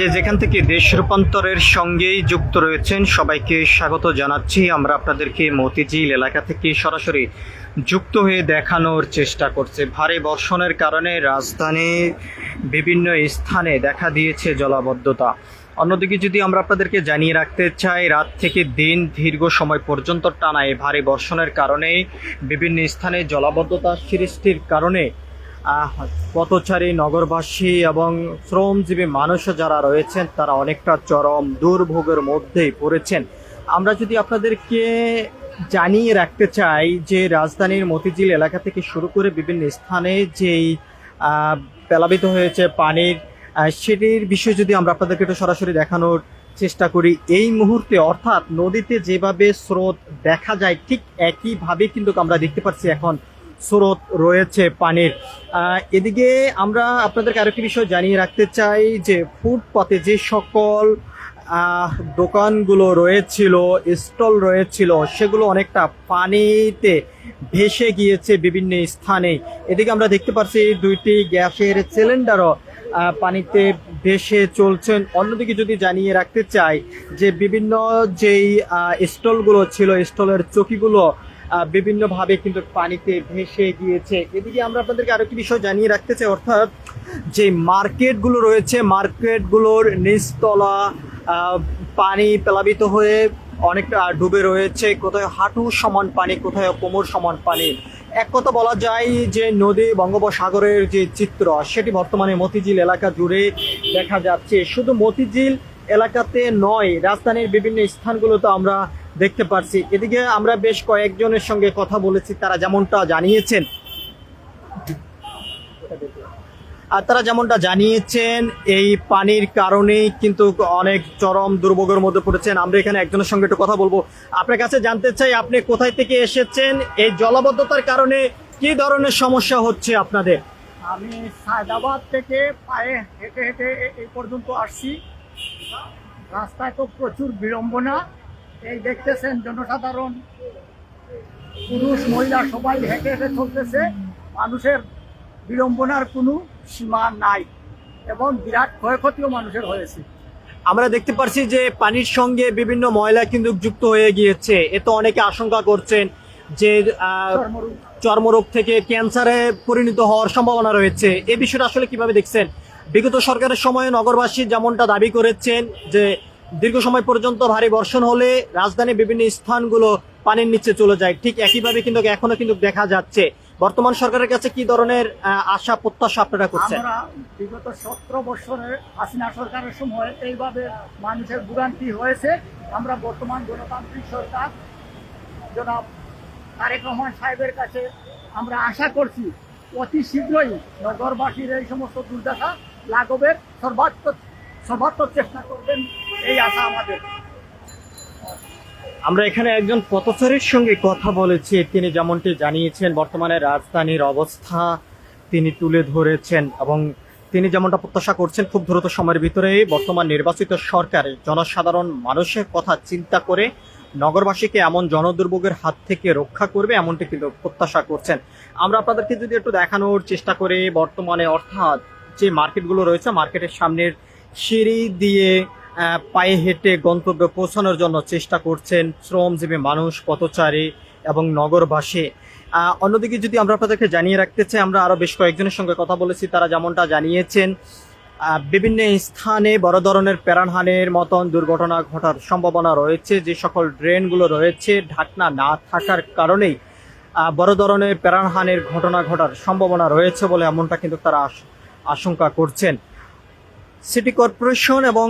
যে যেখান থেকে দেশ রূপান্তরের সঙ্গেই যুক্ত রয়েছেন সবাইকে স্বাগত জানাচ্ছি। আমরা আপনাদেরকে মতিঝিল এলাকা থেকে সরাসরি যুক্ত হয়ে দেখানোর চেষ্টা করছি। ভারী বর্ষণের কারণে রাজধানীর বিভিন্ন স্থানে দেখা দিয়েছে জলাবদ্ধতা। অন্যদিকে যদি আমরা আপনাদেরকে জানিয়ে রাখতে চাই, রাত থেকে দিন দীর্ঘ সময় পর্যন্ত টানা এই ভারী বর্ষণের কারণে বিভিন্ন স্থানে জলাবদ্ধতা সৃষ্টির কারণে পথচারী, নগরবাসী এবং শ্রমজীবী মানুষ যারা রয়েছেন তারা অনেকটা চরম দুর্ভোগের মধ্যেই পড়েছেন। আমরা যদি আপনাদেরকে জানিয়ে রাখতে চাই যে রাজধানীর মতিঝিল এলাকা থেকে শুরু করে বিভিন্ন স্থানে যেই প্লাবিত হয়েছে পানির, সেটির বিষয়ে যদি আমরা আপনাদেরকে একটু সরাসরি দেখানোর চেষ্টা করি। এই মুহূর্তে অর্থাৎ নদীতে যেভাবে স্রোত দেখা যায় ঠিক একইভাবে কিন্তু আমরা দেখতে পাচ্ছি এখন স্রোত রয়েছে পানির। এদিকে আমরা আপনাদেরকে আরেকটি বিষয় জানিয়ে রাখতে চাই যে ফুটপাতে যে সকল দোকানগুলো রয়েছিল, স্টল রয়েছিল, সেগুলো অনেকটা পানিতে ভেসে গিয়েছে বিভিন্ন স্থানে। এদিকে আমরা দেখতে পাচ্ছি দুইটি গ্যাসের সিলিন্ডারও পানিতে ভেসে চলছেন। অন্যদিকে যদি জানিয়ে রাখতে চাই যে বিভিন্ন যেই স্টলগুলো ছিল, স্টলের চকিগুলো বিভিন্নভাবে কিন্তু পানিতে ভেসে গিয়েছে। এদিকে আমরা আপনাদেরকে আরো একটি বিষয় জানিয়ে রাখতে চাই, অর্থাৎ যে মার্কেটগুলো রয়েছে, মার্কেটগুলোর নিচতলা পানি প্লাবিত হয়ে অনেকটা ডুবে রয়েছে। কোথায় হাঁটু সমান পানি, কোথায় কোমর সমান পানি। এক কথা বলা যায় যে নদী বঙ্গোপসাগরের যে চিত্র, সেটি বর্তমানে মতিঝিল এলাকা জুড়ে দেখা যাচ্ছে। শুধু মতিঝিল এলাকাতে নয়, রাজধানীর বিভিন্ন স্থানগুলোতে আমরা দেখতে পাচ্ছি। এদিকে আমরা বেশ কয়েকজনের সঙ্গে কথা বলেছি, তারা যেমনটা জানিয়েছেন এই পানির কারণে কিন্তু অনেক চরম দুর্ভোগের মধ্যে পড়েছেন। আমরা এখানে একজনের সঙ্গে একটু কথা বলবো। আপনার কাছে জানতে চাই, আপনি কোথায় থেকে এসেছেন? এই জলাবদ্ধতার কারণে কি ধরনের সমস্যা হচ্ছে আপনাদের? আমি সায়দাবাদ থেকে পায়ে হেঁটে হেঁটে এই পর্যন্ত আসছি। রাস্তায় তো প্রচুর বিড়ম্বনা। এই দেখতেছেন জনসাধারণ, পুরুষ মহিলা সবাই হেঁটে হেঁটে চলতেছে। মানুষের বিড়ম্বনার কোনো সীমা নাই এবং বিরাট ক্ষয়ক্ষতিও মানুষের হয়েছে। আমরা দেখতে পাচ্ছি যে পানির সঙ্গে বিভিন্ন ময়লা কিন্তু যুক্ত হয়ে গিয়েছে। এতে অনেকে আশঙ্কা করছেন যে চর্মরোগ থেকে ক্যান্সারে পরিণত হওয়ার সম্ভাবনা রয়েছে। এই বিষয়টা আসলে কিভাবে দেখছেন? বিগত সরকারের সময়ে নগরবাসী যেমনটা দাবি করেছেন যে দীর্ঘ সময় পর্যন্ত ভারী বর্ষণ হলে রাজধানীর বিভিন্ন স্থানগুলো পানির নিচে চলে যায়, ঠিক একইভাবে কিন্তু এখনো কিন্তু দেখা যাচ্ছে। বর্তমান সরকারের কাছে কি ধরনের আশা প্রত্যাশা আপনারা করছেন? আমরা বিগত 17 বছরের হাসিনা সরকারের সময় এইভাবে মানুষের ভোগান্তি হয়েছে। আমরা বর্তমান গণতান্ত্রিক সরকার জনাব তারেক রহমান সাহেবের কাছে আমরা আশা করছি অতি শীঘ্রই নগরবাসীর এই সমস্ত দুর্দশা লাঘবের সর্বাত্মক চেষ্টা করবেন, এই আশা আমাদের। আমরা এখানে একজন পথচারীর সঙ্গে কথা বলেছি। তিনি যেমনটি জানিয়েছেন বর্তমানে রাজধানীর অবস্থা তিনি তুলে ধরেছেন এবং তিনি যেমনটা প্রত্যাশা করছেন খুব দ্রুত সময়ের ভিতরে বর্তমান নির্বাচিত সরকার জনসাধারণ মানুষের কথা চিন্তা করে নগরবাসীকে এমন জনদুর্ভোগের হাত থেকে রক্ষা করবে, এমনটি কিন্তু প্রত্যাশা করছেন। আমরা আপনাদেরকে যদি একটু দেখানোর চেষ্টা করি, বর্তমানে অর্থাৎ যে মার্কেটগুলো রয়েছে, মার্কেটের সামনের সিঁড়ি দিয়ে পায়ে হেঁটে গন্তব্যে পৌঁছানোর জন্য চেষ্টা করছেন শ্রমজীবী মানুষ, পথচারী এবং নগরবাসী। অন্যদিকে যদি আমরা আপনাদেরকে জানিয়ে রাখতে চাই, আমরা আরো বেশ কয়েকজনের সঙ্গে কথা বলেছি, তারা যেমনটা জানিয়েছেন বিভিন্ন স্থানে বড় ধরনের প্রাণহানির মতন দুর্ঘটনা ঘটার সম্ভাবনা রয়েছে। যে সকল ড্রেনগুলো রয়েছে ঢাকনা না থাকার কারণেই বড় ধরনের প্রাণহানির ঘটনা ঘটার সম্ভাবনা রয়েছে বলে এমনটা কিন্তু তারা আশঙ্কা করছেন। সিটি কর্পোরেশন এবং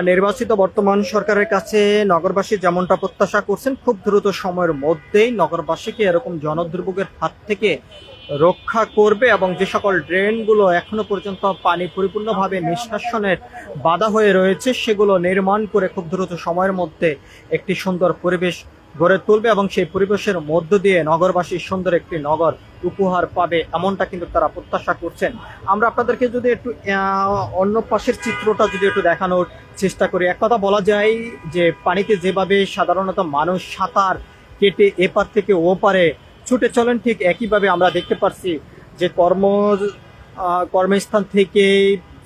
নির্বাচিত বর্তমান সরকারের কাছে নগরবাসী যেমনটা প্রত্যাশা করছেন খুব দ্রুত সময়ের মধ্যেই নগরবাসীকে এরকম জনদুর্ভোগের হাত থেকে রক্ষা করবে এবং যে সকল ড্রেনগুলো এখনো পর্যন্ত পানি পরিপূর্ণভাবে নিষ্কাশনের বাধা হয়ে রয়েছে সেগুলো নির্মাণ করে খুব দ্রুত সময়ের মধ্যে একটি সুন্দর পরিবেশ গড়ে তুলবে এবং সেই পরিবেশের মধ্য দিয়ে নগরবাসী সুন্দর একটি নগর উপহার পাবে, এমনটা কিন্তু তারা প্রত্যাশা করছেন। আমরা আপনাদেরকে যদি একটু অন্য পাশের চিত্রটা যদি একটু দেখানোর চেষ্টা করি, এক কথা বলা যায় যে পানিতে যেভাবে সাধারণত মানুষ সাঁতার কেটে এপার থেকে ওপারে ছুটে চলেন, ঠিক একইভাবে আমরা দেখতে পাচ্ছি যে কর্মস্থান থেকে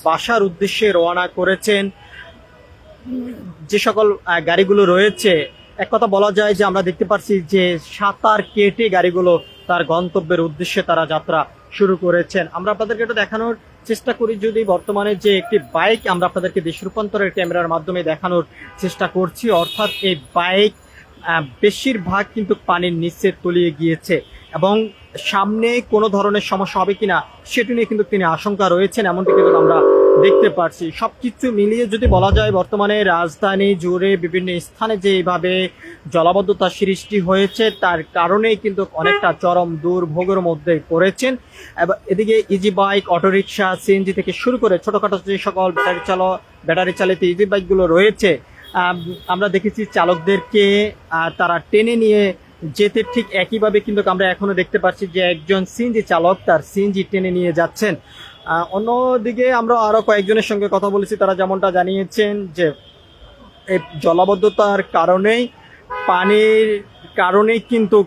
বাসার উদ্দেশ্যে রওনা করেছেন যে সকল গাড়িগুলো রয়েছে, এক কথা বলা যায় যে আমরা দেখতে পাচ্ছি যে সাঁতার কেটে গাড়িগুলো তার গন্তব্যের উদ্দেশ্যে তারা যাত্রা শুরু করেছেন। আমরা আপনাদেরকে একটু দেখানোর চেষ্টা করি, যদি বর্তমানে যে একটি বাইক আমরা আপনাদেরকে দেশ রূপান্তরের ক্যামেরার মাধ্যমে দেখানোর চেষ্টা করছি, অর্থাৎ এই বাইক বেশিরভাগ কিন্তু পানির নিচে তলিয়ে গিয়েছে এবং সামনে কোনো ধরনের সমস্যা হবে কিনা সেটি নিয়ে কিন্তু তিনি আশঙ্কা রয়েছেন, এমনটি কিন্তু আমরা দেখতে পাচ্ছি। সবকিছু মিলিয়ে যদি বলা যায়, বর্তমানে রাজধানী জুড়ে বিভিন্ন স্থানে যে এইভাবে জলাবদ্ধতা সৃষ্টি হয়েছে তার কারণেই কিন্তু অনেকটা চরম দুর্ভোগের মধ্যে পড়েছেন। এদিকে ইজি বাইক, অটোরিকশা, সিএনজি থেকে শুরু করে ছোটখাটো যে সকল ব্যাটারি চালিত ইজি বাইকগুলো রয়েছে, আমরা দেখেছি চালকদেরকে তারা টেনে নিয়ে যেতে ঠিক একইভাবে কিন্তু আমরা এখনো দেখতে পাচ্ছি যে একজন সিএনজি চালক তার সিএনজি টেনে নিয়ে যাচ্ছেন। অন্যদিকে আমরা আরো কয়েকজনের সঙ্গে কথা বলেছি, তারা যেমনটা জানিয়েছেন যে এই জলাবদ্ধতার কারণেই, পানির কারণেই কিন্তু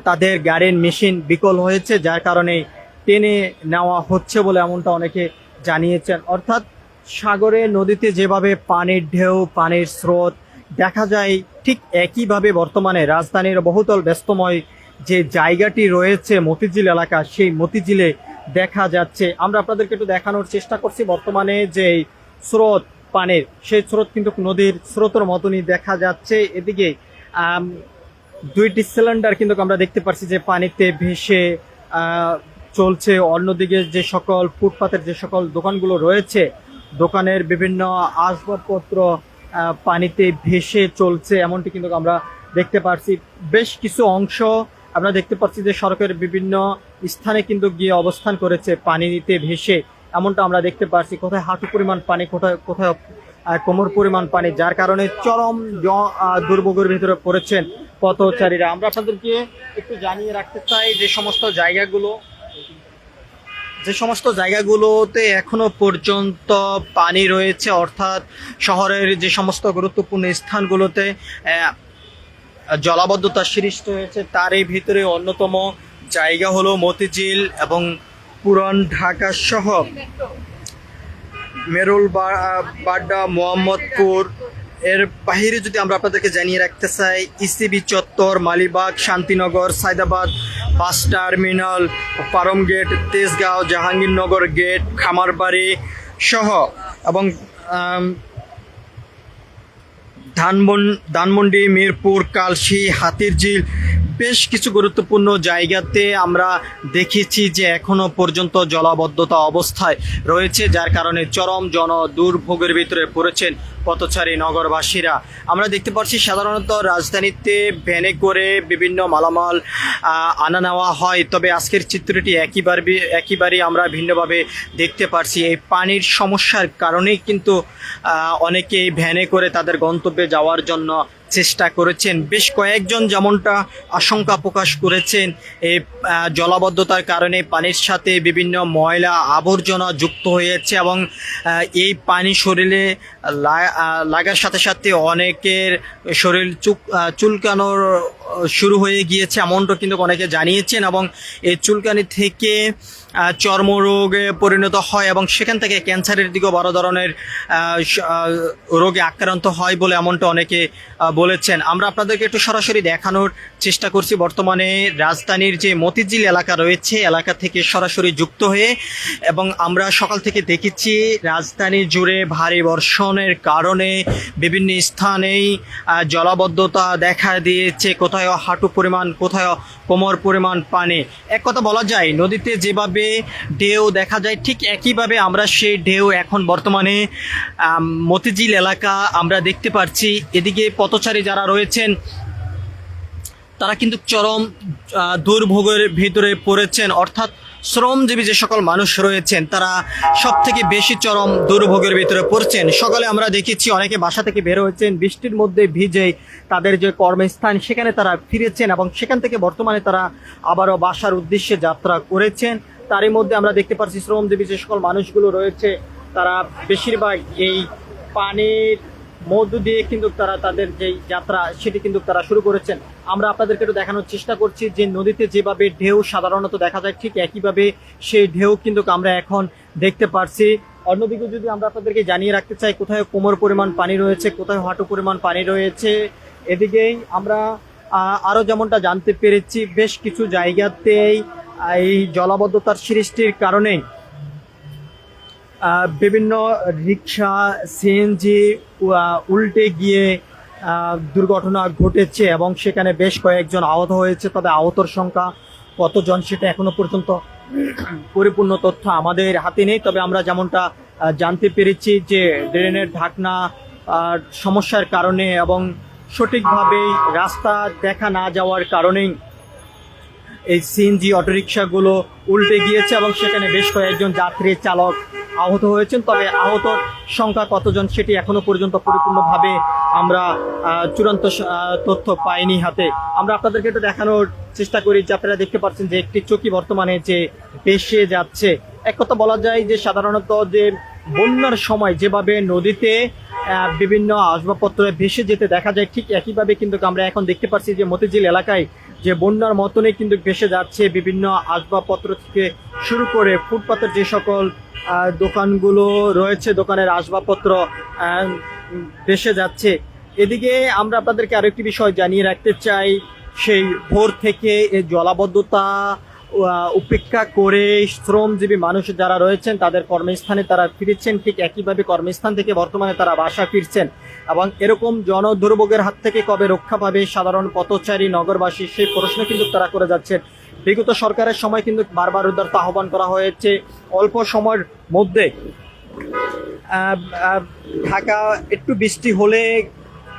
তাদের গাড়ির মেশিন বিকল হয়েছে, যার কারণে টেনে নেওয়া হচ্ছে বলে এমনটা অনেকে জানিয়েছেন। অর্থাৎ সাগরে, নদীতে যেভাবে পানির ঢেউ, পানির স্রোত দেখা যায়, ঠিক একইভাবে বর্তমানে রাজধানীর বহুতল ব্যস্তময় যে জায়গাটি রয়েছে মতিঝিল এলাকা, সেই মতিঝিলে দেখা যাচ্ছে। আমরা আপনাদেরকে একটু দেখানোর চেষ্টা করছি বর্তমানে যে স্রোত পানির, সেই স্রোত কিন্তু নদীর স্রোতের মতনই দেখা যাচ্ছে। এদিকে দুইটি সিলিন্ডার কিন্তু আমরা দেখতে পাচ্ছি যে পানিতে ভেসে চলছে। অন্যদিকে যে সকল ফুটপাতের যে সকল দোকানগুলো রয়েছে, দোকানের বিভিন্ন আসবাবপত্র পানিতে ভেসে চলছে, এমনটি কিন্তু আমরা দেখতে পাচ্ছি। বেশ কিছু অংশ আমরা দেখতে পাচ্ছি যে সড়কের বিভিন্ন স্থানে কিন্তু গিয়ে অবস্থান করেছে পানিতে ভেসে, এমনটা আমরা দেখতে পাচ্ছি। কোথায় হাঁটু পরিমাণ পানি, কোথায় কোথায় কোমর পরিমাণ পানি, যার কারণে চরম দুর্ভোগের ভিতরে পড়েছেন পথচারীরা। আমরা আপনাদেরকে একটু জানিয়ে রাখতে চাই যে সমস্ত জায়গাগুলোতে এখনো পর্যন্ত পানি রয়েছে, অর্থাৎ শহরের যে সমস্ত গুরুত্বপূর্ণ স্থানগুলোতে জলাবদ্ধতা সৃষ্টি হয়েছে, তার এই ভিতরে অন্যতম জায়গা হলো মতিঝিল এবং পুরান ঢাকা সহ মেরুল বাড্ডা, মোহাম্মদপুর। এর বাহিরে যদি আমরা আপনাদেরকে জানিয়ে রাখতে চাই, ইসিবি চত্বর, Malibagh, Shantinagar, Saidabad bus terminal, Farm Gate, Tejgaon, Jahangirnagar gate, Khamarbari সহ এবং ধানমন্ডি, মিরপুর, কালশী, হাতিরঝিল, বেশ কিছু গুরুত্বপূর্ণ জায়গাতে আমরা দেখেছি যে এখনো পর্যন্ত জলাবদ্ধতা অবস্থায় রয়েছে, যার কারণে চরম দুর্ভোগের ভিতরে পড়েছেন পথচারী নগরবাসীরা। আমরা দেখতে পাচ্ছি সাধারণত রাজধানীতে ভ্যানে করে বিভিন্ন মালামাল আনা নেওয়া হয়, তবে আজকের চিত্রটি একেবারেই আমরা ভিন্নভাবে দেখতে পাচ্ছি। এই পানির সমস্যার কারণেই কিন্তু অনেকে ভ্যানে করে তাদের গন্তব্যে যাওয়ার জন্য চেষ্টা করেছেন। বেশ কয়েকজন যেমনটা আশঙ্কা প্রকাশ করেছেন, এই জলাবদ্ধতার কারণে পানির সাথে বিভিন্ন ময়লা আবর্জনা যুক্ত হয়েছে এবং এই পানি শরীরে লাগার সাথে সাথে অনেকের শরীর চুলকানোর শুরু হয়ে গিয়েছে, এমনটা কিন্তু অনেকে জানিয়েছেন এবং এই চুলকানি থেকে চর্মরোগে পরিণত হয় এবং সেখান থেকে ক্যান্সারের দিকেও বড় ধরনের রোগে আক্রান্ত হয় বলে এমনটা অনেকে বলেছেন। আমরা আপনাদেরকে একটু সরাসরি দেখানোর চেষ্টা করছি বর্তমানে রাজধানীর যে মতিঝিল এলাকা রয়েছে, এলাকা থেকে সরাসরি যুক্ত হয়ে, এবং আমরা সকাল থেকে দেখেছি রাজধানী জুড়ে ভারী বর্ষণের কারণে বিভিন্ন স্থানেই জলাবদ্ধতা দেখা দিয়েছে, কোথায় হাঁটু পরিমাণ, কোথায় কোমর পরিমাণ পানি। এক কথা বলা যায়, নদীতে যেভাবে ঢেউ দেখা যায় ঠিক একইভাবে আমরা সেই ঢেউ এখন বর্তমানে মতিঝিল এলাকা আমরা দেখতে পাচ্ছি। এদিকে পথচারী যারা রয়েছেন তারা কিন্তু চরম দুর্ভোগের ভিতরে পড়েছেন, অর্থাৎ শ্রমজীবী যে সকল মানুষ রয়েছেন তারা সব থেকে বেশি চরম দুর্ভোগের ভিতরে পড়ছেন। সকালে আমরা দেখেছি অনেকে বাসা থেকে বের হয়েছেন, বৃষ্টির মধ্যে ভিজে তাদের যে কর্মস্থান সেখানে তারা ফিরেছেন এবং সেখান থেকে বর্তমানে তারা আবারও বাসার উদ্দেশ্যে যাত্রা করেছেন। তারই মধ্যে আমরা দেখতে পাচ্ছি শ্রমজীবী যে সকল মানুষগুলো রয়েছে তারা বেশিরভাগ এই পানির মধ্য দিয়ে কিন্তু তারা তাদের যে যাত্রা সেটি কিন্তু তারা শুরু করেছেন। আমরা আপনাদেরকে একটু দেখানোর চেষ্টা করছি যে নদীতে যেভাবে ঢেউ সাধারণত দেখা যায় ঠিক একইভাবে সেই ঢেউ কিন্তু আমরা এখন দেখতে পাচ্ছি। অন্যদিকে যদি আমরা আপনাদেরকে জানিয়ে রাখতে চাই কোথায় কোমর পরিমাণ পানি রয়েছে, কোথায় হাঁটু পরিমাণ পানি রয়েছে, এদিকেই আমরা আরো যেমনটা জানতে পেরেছি বেশ কিছু জায়গাতেই এই জলাবদ্ধতার সৃষ্টির কারণে বিভিন্ন রিক্সা, সিএনজি উল্টে গিয়ে দুর্ঘটনা ঘটেছে এবং সেখানে বেশ কয়েকজন আহত হয়েছে। তবে আহতর সংখ্যা কতজন সেটা এখনো পর্যন্ত পরিপূর্ণ তথ্য আমাদের হাতে নেই। তবে আমরা যেমনটা জানতে পেরেছি যে ড্রেনের ঢাকনা সমস্যার কারণে এবং সঠিকভাবে রাস্তা দেখা না যাওয়ার কারণেই এই সিএনজি অটোরিকশাগুলো উল্টে গিয়েছে এবং সেখানে বেশ কয়েকজন যাত্রী চালক আহত হয়েছেন। তবে আহতর সংখ্যা কতজন সেটি এখনো পর্যন্ত পরিপূর্ণভাবে আমরা চূড়ান্ত তথ্য পাইনি হাতে। আমরা আপনাদেরকে একটু দেখানোর চেষ্টা করি যে আপনারা দেখতে পাচ্ছেন যে একটি চকি বর্তমানে যে ভেসে যাচ্ছে। এক কথা বলা যায় যে সাধারণত যে বন্যার সময় যেভাবে নদীতে বিভিন্ন আসবাবপত্র ভেসে যেতে দেখা যায়, ঠিক একইভাবে কিন্তু আমরা এখন দেখতে পাচ্ছি যে মতিঝিল এলাকায় যে বন্যার মতনই কিন্তু ভেসে যাচ্ছে বিভিন্ন আসবাবপত্র থেকে শুরু করে ফুটপাতের যে সকল দোকানগুলো রয়েছে, দোকানের আসবাবপত্র ভেসে যাচ্ছে। এদিকে আমরা আপনাদেরকে আরেকটি বিষয় জানিয়ে রাখতে চাই, সেই ভোর থেকে এই জলাবদ্ধতা উপেক্ষা করে শ্রমজীবী মানুষ যারা রয়েছেন তাদের কর্মস্থানে তারা ফিরেছেন, ঠিক একইভাবে কর্মস্থান থেকে বর্তমানে তারা বাসা ফিরছেন এবং এরকম জনদুর্ভোগের হাত থেকে কবে রক্ষা পাবে সাধারণ পথচারী নগরবাসী সেই প্রশ্ন কিন্তু তারা করে যাচ্ছেন। বিগত সরকারের সময় কিন্তু বারবার উদ্ধার আহ্বান করা হয়েছে, অল্প সময়ের মধ্যে ঢাকা একটু বৃষ্টি হলে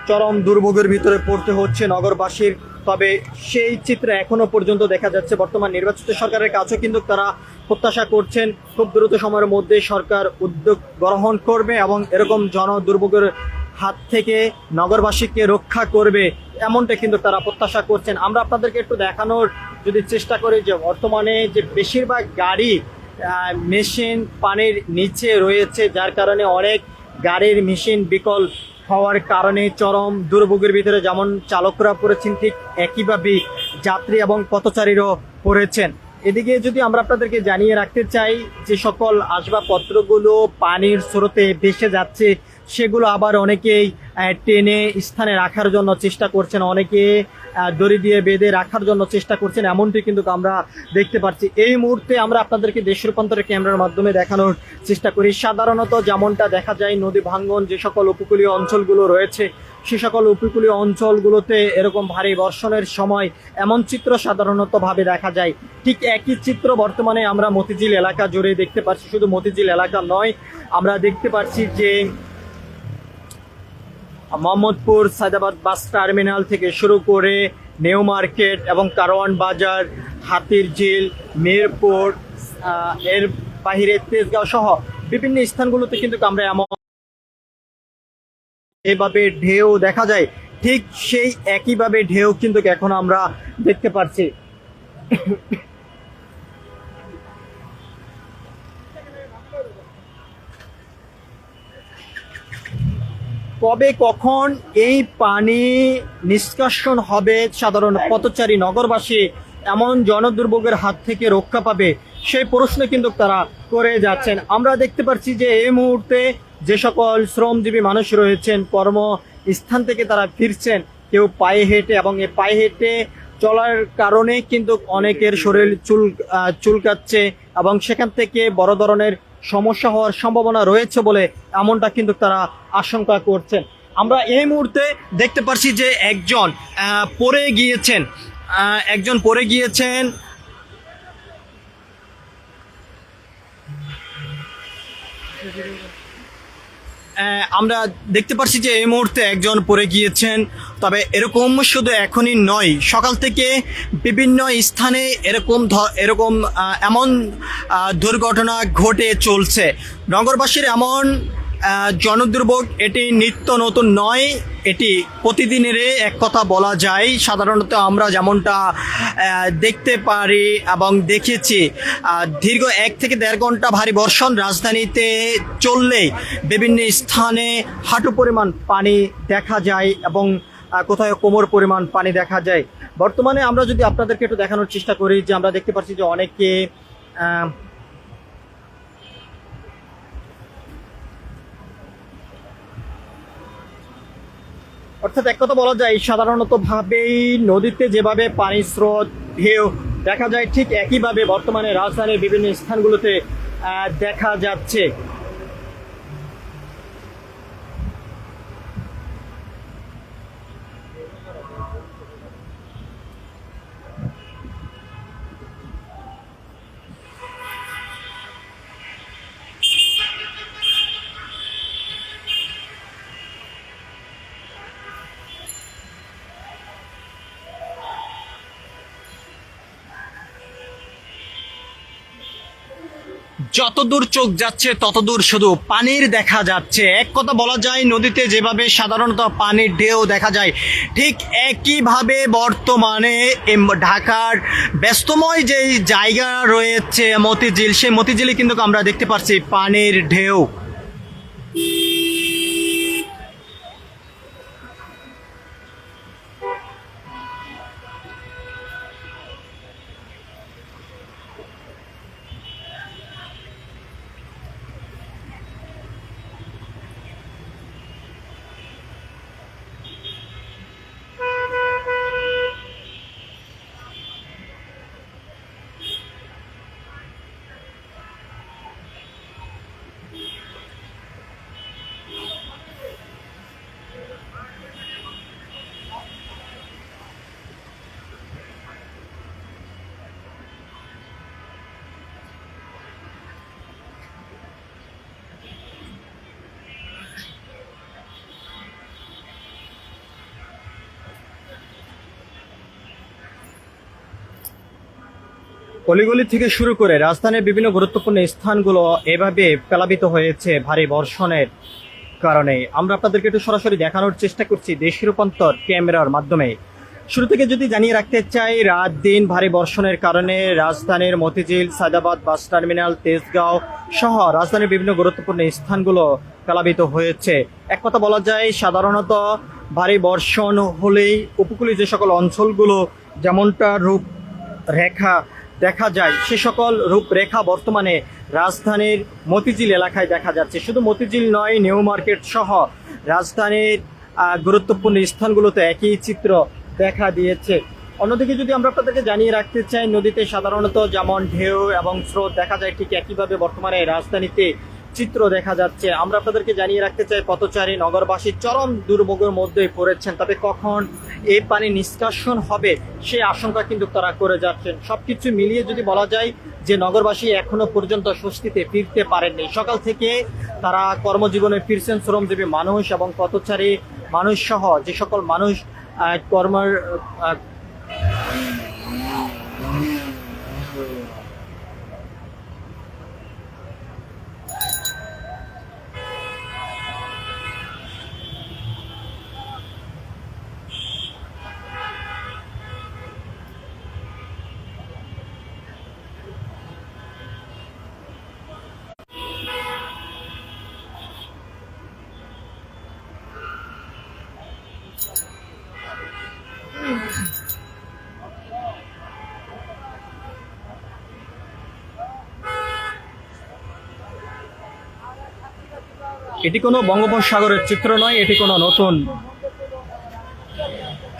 চরম দুর্ভোগের ভিতরে পড়তে হচ্ছে নগরবাসীর। তবে সেই চিত্র এখনো পর্যন্ত দেখা যাচ্ছে। বর্তমান নির্বাচিত সরকারের কাছেও কিন্তু তারা প্রত্যাশা করছেন খুব দ্রুত সময়ের মধ্যে সরকার উদ্যোগ গ্রহণ করবে এবং এরকম দুর্ভোগের হাত থেকে নগরবাসীকে রক্ষা করবে, এমনটা কিন্তু তারা প্রত্যাশা করছেন। আমরা আপনাদেরকে একটু দেখানোর যদি চেষ্টা করি যে বর্তমানে যে বেশিরভাগ গাড়ি মেশিন পানির নিচে রয়েছে, যার কারণে অনেক গাড়ির মেশিন বিকল হওয়ার কারণে চরম দুর্ভোগের ভিতরে যেমন চালকরা পড়েছেন, ঠিক একইভাবে যাত্রী এবং পথচারীরাও পড়েছেন। এদিকে যদি আমরা আপনাদেরকে জানিয়ে রাখতে চাই যে সকল আসবাবপত্রগুলো পানির স্রোতে ভেসে যাচ্ছে সেগুলো আবার অনেকেই টেনে স্থানে রাখার জন্য চেষ্টা করছেন, অনেকে দড়ি দিয়ে বেঁধে রাখার জন্য চেষ্টা করছেন, এমনটি কিন্তু আমরা দেখতে পাচ্ছি। এই মুহূর্তে আমরা আপনাদেরকে দেশ রূপান্তরের ক্যামেরার মাধ্যমে দেখানোর চেষ্টা করি। সাধারণত যেমনটা দেখা যায় নদী ভাঙ্গন যে সকল উপকূলীয় অঞ্চলগুলো রয়েছে সে সকল উপকূলীয় অঞ্চলগুলোতে এরকম ভারী বর্ষণের সময় এমন চিত্র সাধারণত ভাবে দেখা যায়। ঠিক একই চিত্র বর্তমানে আমরা মতিঝিল এলাকা জুড়ে দেখতে পাচ্ছি। শুধু মতিঝিল এলাকা নয়, আমরা দেখতে পাচ্ছি যে মোহাম্মদপুর, সায়দাবাদ বাস টার্মিনাল থেকে শুরু করে নিউ মার্কেট এবং কারওয়ান বাজার, হাতিরঝিল, মিরপুর, এর বাহিরে তেজগাঁও সহ বিভিন্ন স্থানগুলোতে কিন্তু আমরা এভাবে ঢেউ দেখা যায়। ঠিক সেই একইভাবে ঢেউ কিন্তু এখন আমরা দেখতে পাচ্ছি। কবে কখন এই পানি নিষ্কাশন হবে, সাধারণ পথচারী নগরবাসী এমন জনদুর্ভোগের হাত থেকে রক্ষা পাবে সেই প্রশ্ন কিন্তু তারা করে যাচ্ছেন। আমরা দেখতে পাচ্ছি যে এই মুহূর্তে যে সকল শ্রমজীবী মানুষ রয়েছেন কর্মস্থান থেকে তারা ফিরছেন, কেউ পায়ে হেঁটে, এবং এই পায়ে হেঁটে চলার কারণে কিন্তু অনেকের শরীর চুলকাচ্ছে এবং সেখান থেকে বড় ধরনের সমস্যা হওয়ার সম্ভাবনা রয়েছে বলে এমনটা কিন্তু তারা আশঙ্কা করছেন। আমরা এই মুহূর্তে দেখতে পাচ্ছি যে একজন পড়ে গিয়েছেন আমরা দেখতে পাচ্ছি যে এই মুহূর্তে একজন পড়ে গিয়েছেন। তবে এরকম শুধু এখনই নয়, সকাল থেকে বিভিন্ন স্থানে এমন দুর্ঘটনা ঘটে চলছে। নগরবাসীর এমন জনদুর্ভোগ এটি নিত্য নতুন নয়, এটি প্রতিদিনেরই এক কথা বলা যায়। সাধারণত আমরা যেমনটা দেখতে পারি এবং দেখেছি, দীর্ঘ 1 থেকে 1.5 ঘন্টা ভারী বর্ষণ রাজধানীতে চললেই বিভিন্ন স্থানে হাঁটু পরিমাণ পানি দেখা যায় এবং কোথাও কোমর পরিমাণ পানি দেখা যায়। বর্তমানে আমরা যদি আপনাদেরকে একটু দেখানোর চেষ্টা করি যে আমরা দেখতে পাচ্ছি যে অনেকে অর্থাৎ এক কথা বলা যায় সাধারণত ভাবেই নদীতে যেভাবে পানির স্রোত ঢেউ দেখা যায় ঠিক একইভাবে বর্তমানে রাজধানীর বিভিন্ন স্থানগুলোতে দেখা যাচ্ছে। যতদূর চোখ যাচ্ছে ততদূর শুধু পানির দেখা যাচ্ছে। এক কথা বলা যায় নদীতে যেভাবে সাধারণত পানির ঢেউ দেখা যায় ঠিক একইভাবে বর্তমানে ঢাকার ব্যস্তময় যে জায়গা রয়েছে মতিঝিল, সেই মতিঝিলে কিন্তু আমরা দেখতে পাচ্ছি পানির ঢেউ। অলিগলি থেকে শুরু করে রাজধানীর বিভিন্ন গুরুত্বপূর্ণ স্থানগুলো এভাবে প্লাবিত হয়েছে ভারী বর্ষণের কারণে। আমরা আপনাদেরকে একটু সরাসরি দেখানোর চেষ্টা করছি দেশ রূপান্তর ক্যামেরার মাধ্যমে। শুরু থেকে যদি জানিয়ে রাখতে চাই, রাত দিন ভারী বর্ষণের কারণে রাজধানীর মতিঝিল, সায়দাবাদ বাস টার্মিনাল, তেজগাঁও সহ রাজধানীর বিভিন্ন গুরুত্বপূর্ণ স্থানগুলো প্লাবিত হয়েছে। এক কথা বলা যায় সাধারণত ভারী বর্ষণ হলেই উপকূলীয় যে সকল অঞ্চলগুলো যেমনটা রূপরেখা দেখা যায় সে সকল রূপরেখা বর্তমানে রাজধানীর মতিঝিল এলাকায় দেখা যাচ্ছে। শুধু মতিঝিল নয়, নিউ মার্কেট সহ রাজধানীর গুরুত্বপূর্ণ স্থানগুলোতে একই চিত্র দেখা দিয়েছে। অন্যদিকে যদি আমরা আপনাদেরকে জানিয়ে রাখতে চাই, নদীতে সাধারণত যেমন ঢেউ এবং স্রোত দেখা যায় ঠিক একইভাবে বর্তমানে রাজধানীতে চিত্র দেখা যাচ্ছে। আমরা আপনাদেরকে জানিয়ে রাখতে চাই পথচারী নগরবাসী চরম দুর্ভোগের মধ্যে পড়েছেন, তবে কখন এই পানি নিষ্কাশন হবে সেই আশঙ্কা কিন্তু তারা করে যাচ্ছেন। সবকিছু মিলিয়ে যদি বলা যায় যে নগরবাসী এখনো পর্যন্ত স্বস্তিতে ফিরতে পারেননি। সকাল থেকে তারা কর্মজীবনে ফিরছেন শ্রমজীবী মানুষ এবং পথচারী মানুষ সহ যে সকল মানুষ কর্মের এটি কোনো বঙ্গোপসাগরের চিত্র নয়, এটি কোনো নতুন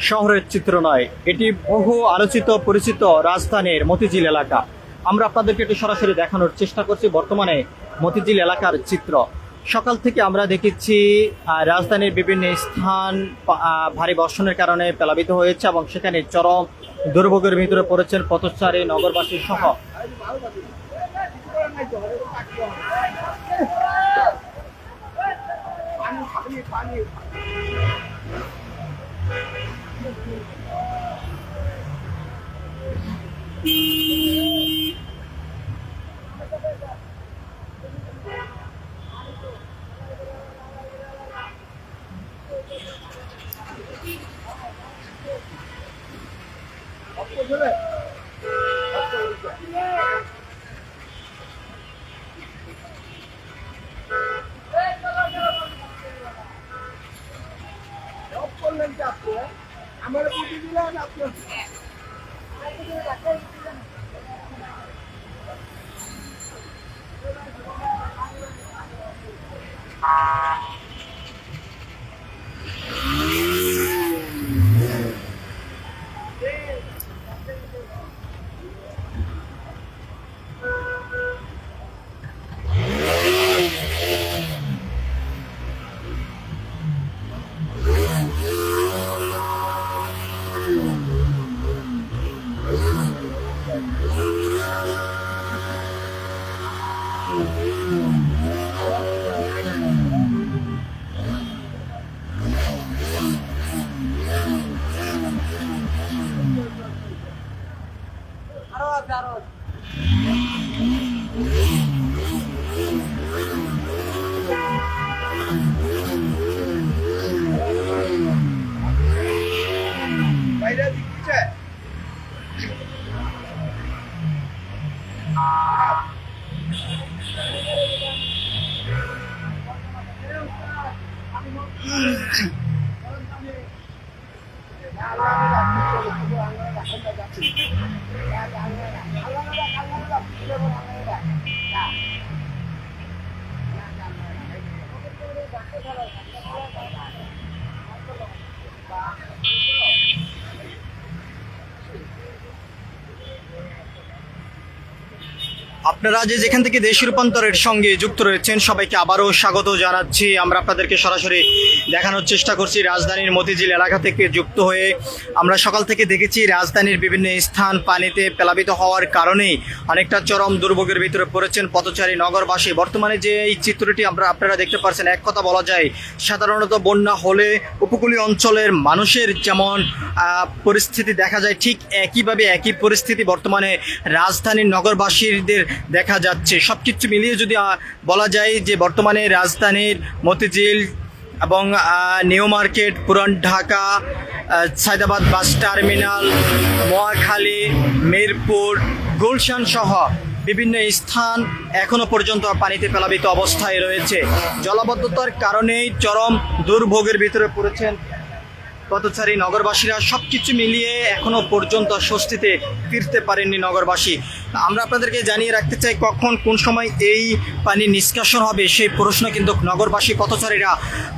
শহরের চিত্র নয়, এটি বহু আলোচিত পরিচিত রাজধানীর মতিঝিল এলাকা। আমরা আপনাদেরকে একটু সরাসরি দেখানোর চেষ্টা করছি বর্তমানে মতিঝিল এলাকার চিত্র। সকাল থেকে আমরা দেখেছি রাজধানীর বিভিন্ন স্থান ভারী বর্ষণের কারণে প্লাবিত হয়েছে এবং সেখানে চরম দুর্ভোগের ভিতরে পড়েছেন পথচারী নগরবাসী সহ। আমার বুদ্ধি দিলেন আপনি আপনারা যে যেখান থেকে দেশ রূপান্তরের সঙ্গে যুক্ত রয়েছেন সবাইকে আবারও স্বাগত জানাচ্ছি। আমরা আপনাদেরকে সরাসরি দেখানোর চেষ্টা করছি রাজধানীর মতিঝিল এলাকা থেকে যুক্ত হয়ে। আমরা সকাল থেকে দেখেছি রাজধানীর বিভিন্ন স্থান পানিতে প্লাবিত হওয়ার কারণেই অনেকটা চরম দুর্ভোগের ভিতরে পড়েছেন পথচারী নগরবাসী। বর্তমানে যে এই চিত্রটি আপনারা দেখতে পাচ্ছেন, এক কথা বলা যায় সাধারণত বন্যা হলে উপকূলীয় অঞ্চলের মানুষের যেমন পরিস্থিতি দেখা যায়, ঠিক একইভাবে একই পরিস্থিতি বর্তমানে রাজধানীর নগরবাসীদের দেখা যাচ্ছে। সব কিছু মিলিয়ে যদি বলা যায় যে বর্তমানে রাজধানীর মতিঝিল এবং নিউ মার্কেট, পুরান ঢাকা, সায়দাবাদ বাস টার্মিনাল, মহাখালী, মিরপুর, গুলশান সহ বিভিন্ন স্থান এখনো পর্যন্ত পানিতে প্লাবিত অবস্থায় রয়েছে। জলাবদ্ধতার কারণেই চরম দুর্ভোগের ভিতরে পড়েছেন পথচারী নগরবাসীরা। সব কিছু মিলিয়ে এখনো পর্যন্ত স্বস্তিতে ফিরতে পারেননি নগরবাসী। আমরা আপনাদেরকে জানিয়ে রাখতে চাই কখন কোন সময় এই পানি নিষ্কাশন হবে সেই প্রশ্ন কিন্তু নগরবাসী পথচারীরা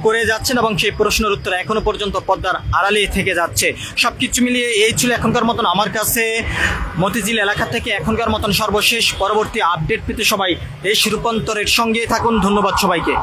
করে যাচ্ছেন এবং সেই প্রশ্নের উত্তর এখনো পর্যন্ত পদ্মার আড়ালেই থেকে যাচ্ছে। সব কিছু মিলিয়ে এই ছিল এখনকার মতন আমার কাছে মতিঝিল এলাকা থেকে এখনকার মতন সর্বশেষ। পরবর্তী আপডেট পেতে সবাই দেশ রূপান্তরের সঙ্গেই থাকুন। ধন্যবাদ সবাইকে।